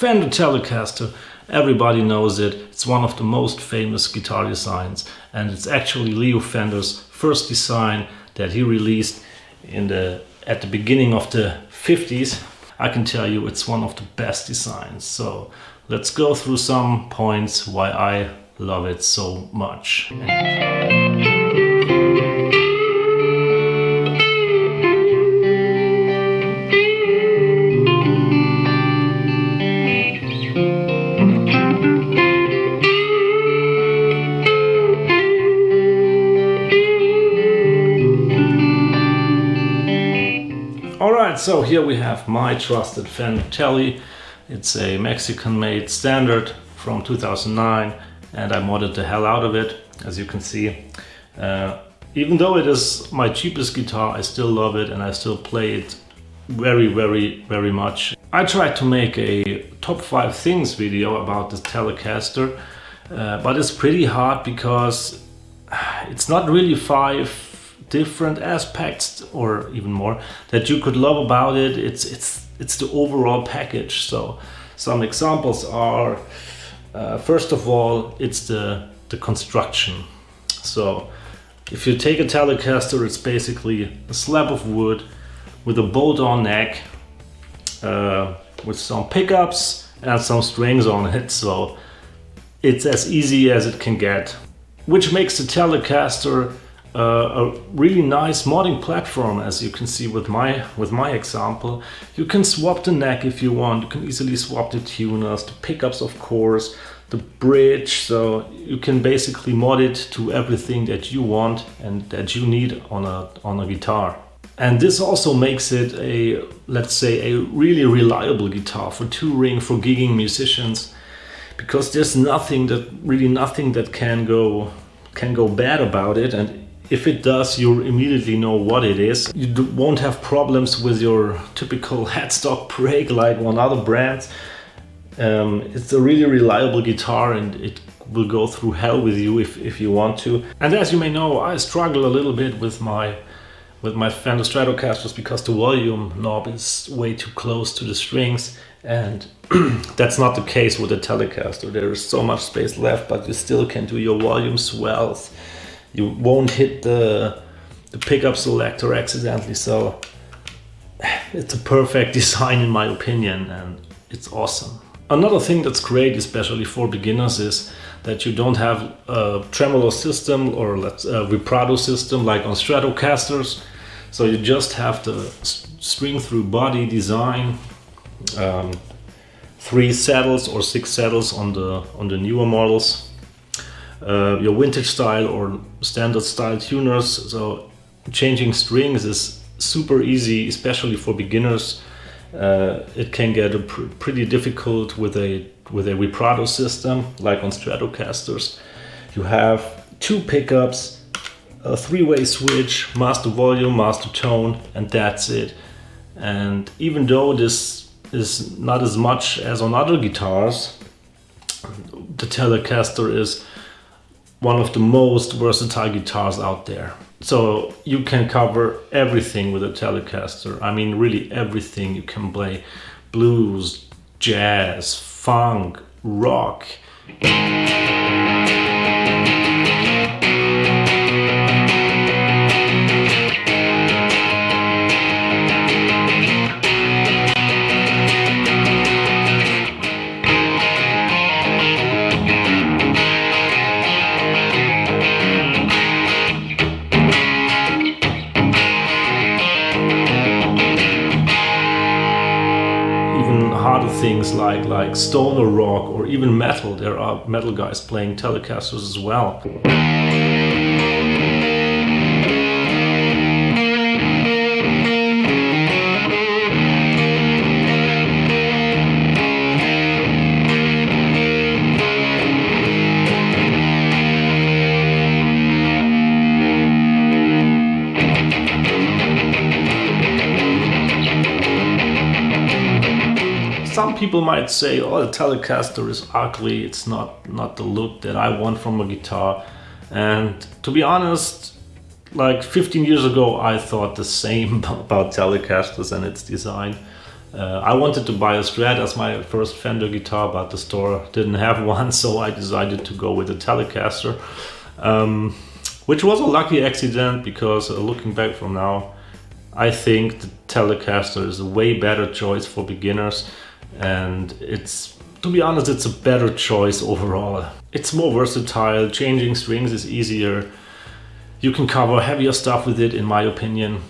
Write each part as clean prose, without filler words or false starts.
Fender Telecaster, everybody knows it. It's one of the most famous guitar designs, and it's actually Leo Fender's first design that he released at the beginning of the 50s. I can tell you it's one of the best designs. So let's go through some points why I love it so much. Alright, so here we have my trusted Fender Tele. It's a Mexican-made standard from 2009, and I modded the hell out of it, as you can see. Even though it is my cheapest guitar, I still love it and I still play it very, very, very much. I tried to make a top 5 things video about this Telecaster, but it's pretty hard because it's not really 5 different aspects or even more that you could love about it. It's the overall package. So some examples are, first of all, it's the construction. So if you take a Telecaster, it's basically a slab of wood with a bolt-on neck, with some pickups and some strings on it. So it's as easy as it can get, which makes the Telecaster a really nice modding platform. As you can see with my example, you can swap the neck if you want. You can easily swap the tuners, the pickups, of course, the bridge. So you can basically mod it to everything that you want and that you need on a guitar. And this also makes it let's say a really reliable guitar for touring, for gigging musicians, because there's nothing that can go bad about it. And if it does, you immediately know what it is. You won't have problems with your typical headstock break like on other brands. It's a really reliable guitar, and it will go through hell with you if you want to. And as you may know, I struggle a little bit with my Fender Stratocasters because the volume knob is way too close to the strings, and that's not the case with the Telecaster. There is so much space left, but you still can do your volume swells. You won't hit the pickup selector accidentally. So it's a perfect design in my opinion, and it's awesome. Another thing that's great, especially for beginners, is that you don't have a tremolo system or a vibrato system like on Stratocasters. So you just have the string through body design, 3 saddles or 6 saddles on the newer models. Your vintage style or standard style tuners. So changing strings is super easy, especially for beginners. It can get pretty difficult with a vibrato system like on Stratocasters. You have 2 pickups, a 3-way switch, master volume, master tone, and that's it. And even though this is not as much as on other guitars, the Telecaster is one of the most versatile guitars out there. So you can cover everything with a Telecaster. I mean, really everything. You can play blues, jazz, funk, rock. Harder things like stoner rock or even metal. There are metal guys playing Telecasters as well. Some people might say, oh, the Telecaster is ugly, it's not the look that I want from a guitar. And to be honest, like 15 years ago I thought the same about Telecasters and its design. I wanted to buy a Strat as my first Fender guitar, but the store didn't have one, so I decided to go with a Telecaster, which was a lucky accident because looking back from now, I think the Telecaster is a way better choice for beginners, and it's, to be honest, it's a better choice overall. It's more versatile, changing strings is easier, you can cover heavier stuff with it in my opinion,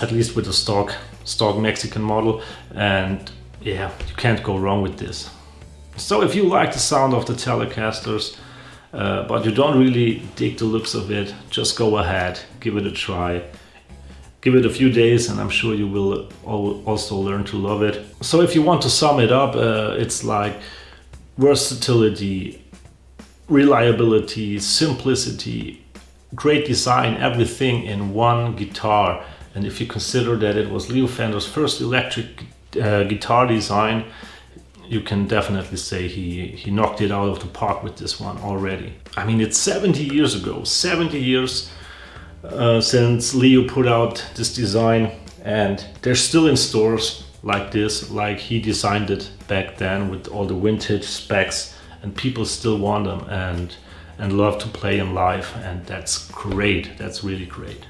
at least with the stock Mexican model, and yeah, you can't go wrong with this. So if you like the sound of the Telecasters, but you don't really dig the looks of it, just go ahead, give it a try. Give it a few days and I'm sure you will also learn to love it. So if you want to sum it up, it's like versatility, reliability, simplicity, great design, everything in one guitar. And if you consider that it was Leo Fender's first electric guitar design, you can definitely say he knocked it out of the park with this one already. I mean, it's 70 years ago, 70 years since Leo put out this design, and they're still in stores like this, like he designed it back then with all the vintage specs, and people still want them and love to play them live, and that's great. That's really great.